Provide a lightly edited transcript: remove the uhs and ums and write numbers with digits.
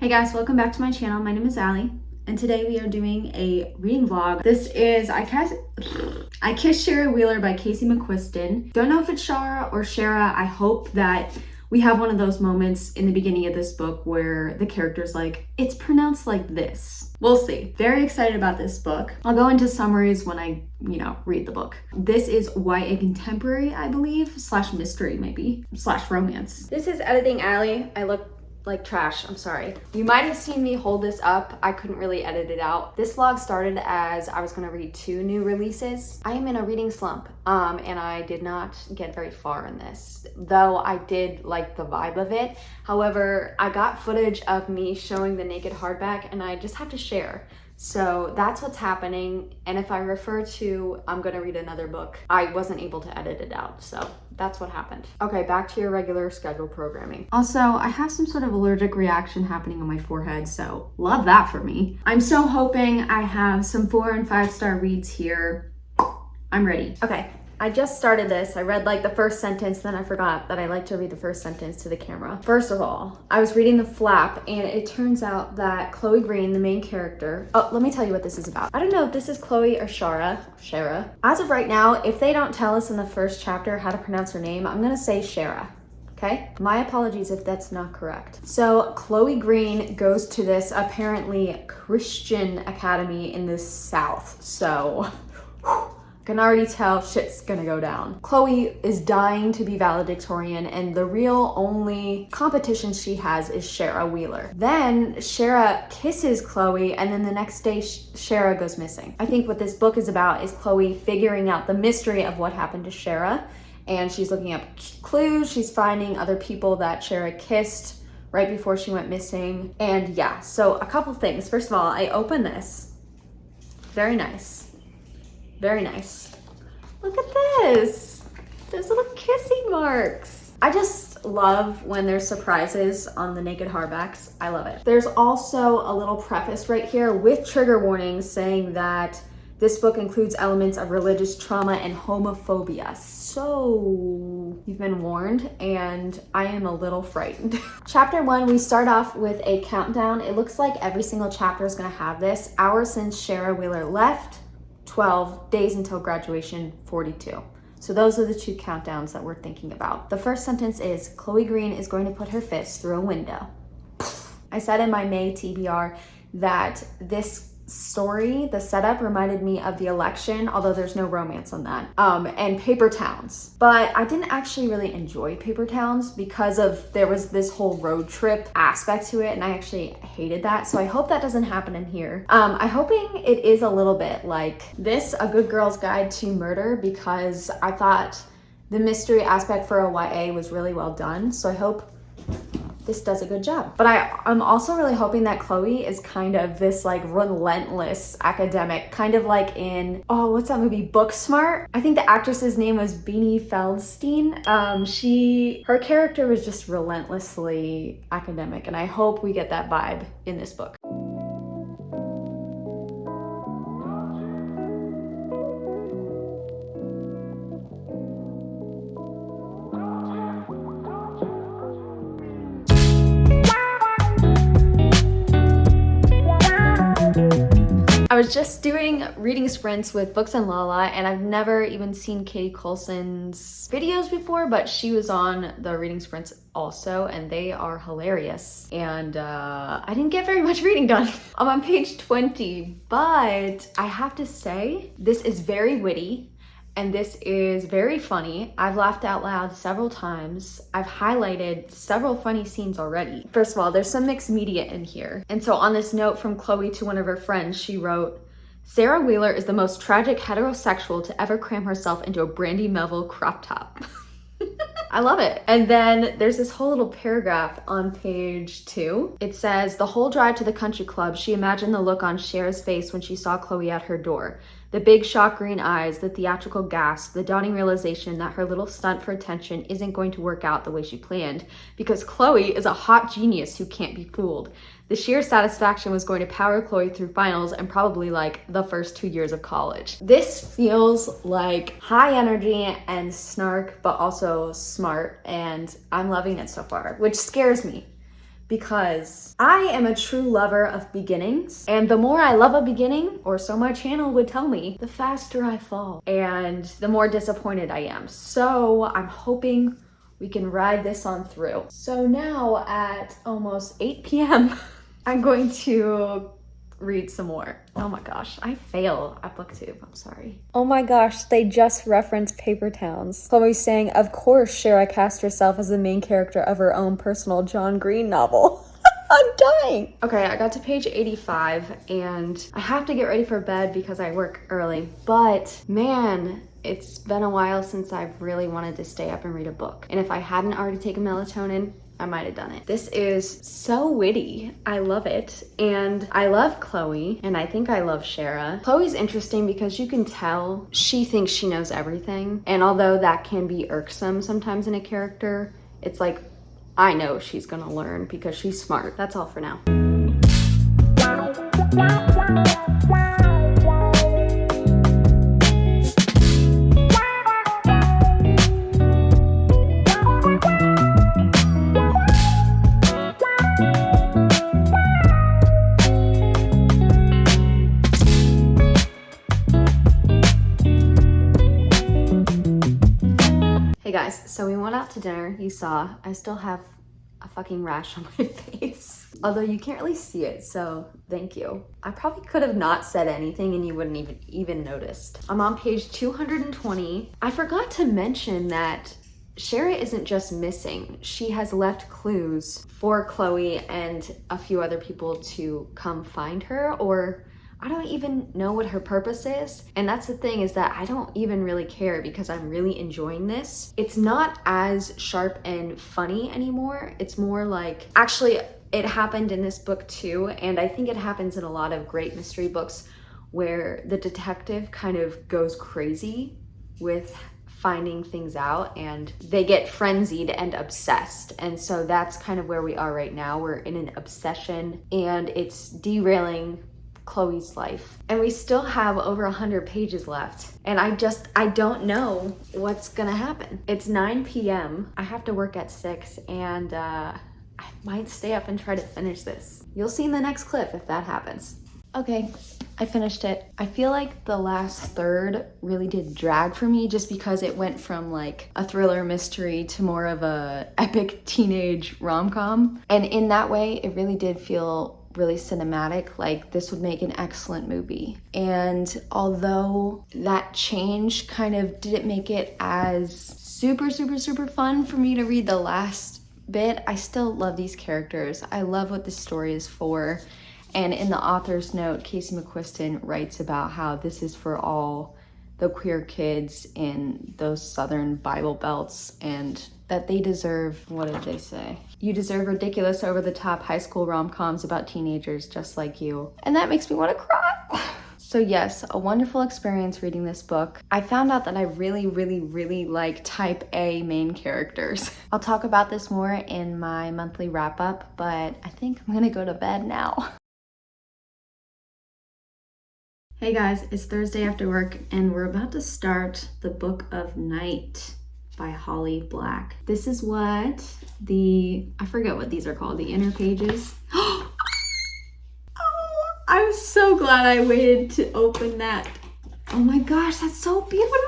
Hey guys, welcome back to my channel. My name is Allie, and today we are doing a reading vlog. This is I Kissed Shara Wheeler by Casey McQuiston. Don't know if it's Shara or Shara. I hope that we have one of those moments in the beginning of this book where the character's like, it's pronounced like this. We'll see. Very excited about this book. I'll go into summaries when I, read the book. This is YA contemporary, I believe, / mystery maybe, / romance. This is Editing Allie. I look like trash, I'm sorry. You might have seen me hold this up. I couldn't really edit it out. This vlog started as I was gonna read 2 new releases. I am in a reading slump, and I did not get very far in this, though I did like the vibe of it. However, I got footage of me showing the naked hardback and I just have to share. So that's what's happening. And if I refer to, I'm gonna read another book, I wasn't able to edit it out. So that's what happened. Okay, back to your regular schedule programming. Also, I have some sort of allergic reaction happening on my forehead, so love that for me. I'm so hoping I have some 4 and 5 star reads here. I'm ready. Okay. I just started this. I read like the first sentence, then I forgot that I like to read the first sentence to the camera. First of all, I was reading the flap and it turns out that Chloe Green, the main character, let me tell you what this is about. I don't know if this is Chloe or Shara. As of right now, if they don't tell us in the first chapter how to pronounce her name, I'm gonna say Shara. Okay? My apologies if that's not correct. So Chloe Green goes to this apparently Christian academy in the South. So can already tell shit's gonna go down. Chloe is dying to be valedictorian and the real only competition she has is Shara Wheeler. Then Shara kisses Chloe and then the next day Shara goes missing. I think what this book is about is Chloe figuring out the mystery of what happened to Shara, and she's looking up clues, she's finding other people that Shara kissed right before she went missing. And yeah, so a couple things. First of all, I open this. Very nice. Very nice. Look at this. There's little kissing marks. I just love when there's surprises on the naked hardbacks. I love it. There's also a little preface right here with trigger warnings saying that this book includes elements of religious trauma and homophobia. So you've been warned, and I am a little frightened. Chapter 1, we start off with a countdown. It looks like every single chapter is gonna have this. Hours since Shara Wheeler left, 12 days until graduation, 42. So those are the 2 countdowns that we're thinking about. The first sentence is, Chloe Green is going to put her fist through a window. I said in my May TBR that this story, the setup reminded me of The Election, although there's no romance on that, and Paper Towns. But I didn't actually really enjoy Paper Towns because there was this whole road trip aspect to it, and I actually hated that. So I hope that doesn't happen in here. I'm hoping it is a little bit like this, A Good Girl's Guide to Murder, because I thought the mystery aspect for a YA was really well done. So I hope this does a good job. But I'm also really hoping that Chloe is kind of this like relentless academic, kind of like in, what's that movie, Booksmart? I think the actress's name was Beanie Feldstein. Her character was just relentlessly academic, and I hope we get that vibe in this book. I was just doing reading sprints with Books and Lala, and I've never even seen Katie Coulson's videos before, but she was on the reading sprints also, and they are hilarious. And I didn't get very much reading done. I'm on page 20, but I have to say, this is very witty. And this is very funny. I've laughed out loud several times. I've highlighted several funny scenes already. First of all, there's some mixed media in here. And so on this note from Chloe to one of her friends, she wrote, Shara Wheeler is the most tragic heterosexual to ever cram herself into a Brandy Melville crop top. I love it. And then there's this whole little paragraph on page 2. It says, the whole drive to the country club, she imagined the look on Shara's face when she saw Chloe at her door. The big shocked green eyes, the theatrical gasp, the dawning realization that her little stunt for attention isn't going to work out the way she planned, because Chloe is a hot genius who can't be fooled. The sheer satisfaction was going to power Chloe through finals and probably like the first 2 years of college. This feels like high energy and snark, but also smart, and I'm loving it so far, which scares me because I am a true lover of beginnings. And the more I love a beginning, or so my channel would tell me, the faster I fall and the more disappointed I am. So I'm hoping we can ride this on through. So now at almost 8 p.m., I'm going to read some more. Oh my gosh, I fail at booktube. I'm sorry. Oh my gosh, they just referenced Paper Towns. Chloe's saying, of course Shara cast herself as the main character of her own personal John Green novel. I'm dying. Okay, I got to page 85 and I have to get ready for bed because I work early. But man, it's been a while since I've really wanted to stay up and read a book. And if I hadn't already taken melatonin, I might have done it. This is so witty. I love it. And I love Chloe, and I think I love Shara. Chloe's interesting because you can tell she thinks she knows everything. And although that can be irksome sometimes in a character, it's like, I know she's gonna learn because she's smart. That's all for now. Hey guys, so we went out to dinner. You saw, I still have a fucking rash on my face. Although you can't really see it, so thank you. I probably could have not said anything and you wouldn't even noticed. I'm on page 220. I forgot to mention that Shara isn't just missing. She has left clues for Chloe and a few other people to come find her, or I don't even know what her purpose is. And that's the thing, is that I don't even really care because I'm really enjoying this. It's not as sharp and funny anymore. It's more like, actually, it happened in this book too. And I think it happens in a lot of great mystery books where the detective kind of goes crazy with finding things out and they get frenzied and obsessed. And so that's kind of where we are right now. We're in an obsession and it's derailing Chloe's life. And we still have over 100 pages left. And I don't know what's gonna happen. It's 9 p.m. I have to work at 6 and I might stay up and try to finish this. You'll see in the next clip if that happens. Okay, I finished it. I feel like the last third really did drag for me just because it went from like a thriller mystery to more of a epic teenage rom-com. And in that way, it really did feel really cinematic, like this would make an excellent movie. And although that change kind of didn't make it as super fun for me to read the last bit, I still love these characters. I love what this story is for. And in the author's note, Casey McQuiston writes about how this is for all the queer kids in those southern Bible belts and that they deserve, what did they say? You deserve ridiculous, over-the-top high school rom-coms about teenagers just like you. And that makes me want to cry. So yes, a wonderful experience reading this book. I found out that I really like type A main characters. I'll talk about this more in my monthly wrap-up, but I think I'm gonna go to bed now. Hey guys, it's Thursday after work and we're about to start the Book of Night by Holly Black. This is what I forget what these are called, the inner pages. Oh, I'm so glad I waited to open that. Oh my gosh, that's so beautiful.